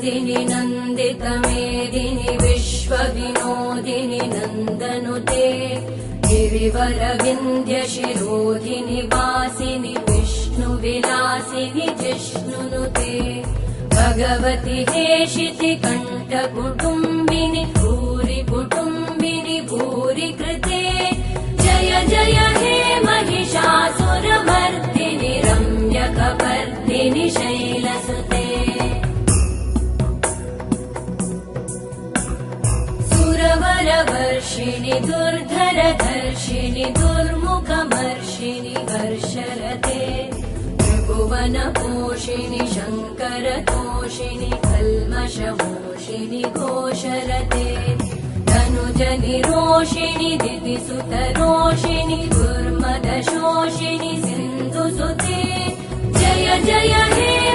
मेदिनि नन्दितमेदिनि विश्वविनोदिनि नन्दनुते गिरिवरविन्ध्यशिरोधिनि वासिनि विष्णुविलासिनि जिष्णुनुते भगवति हेशिति कण्ठकुटुम्बिनि भूरि कुटुम्बिनि भूरि कृते जय जय हे महिषासुरमर्दिनि रम्यकपर्दिनि शैलसुते सुरवरवर्षिणि दुर्धरधर्षिणि दुर्मुखमर्षिणि हर्षरते त्रिभुवनपोषिणि शङ्करतोषिणि कल्मषमोषिणि घोषरते धनुजनिरोषिणि दितिसुतरोषिणि दुर्मदशोषिणि सिन्धुसुते जय जय हे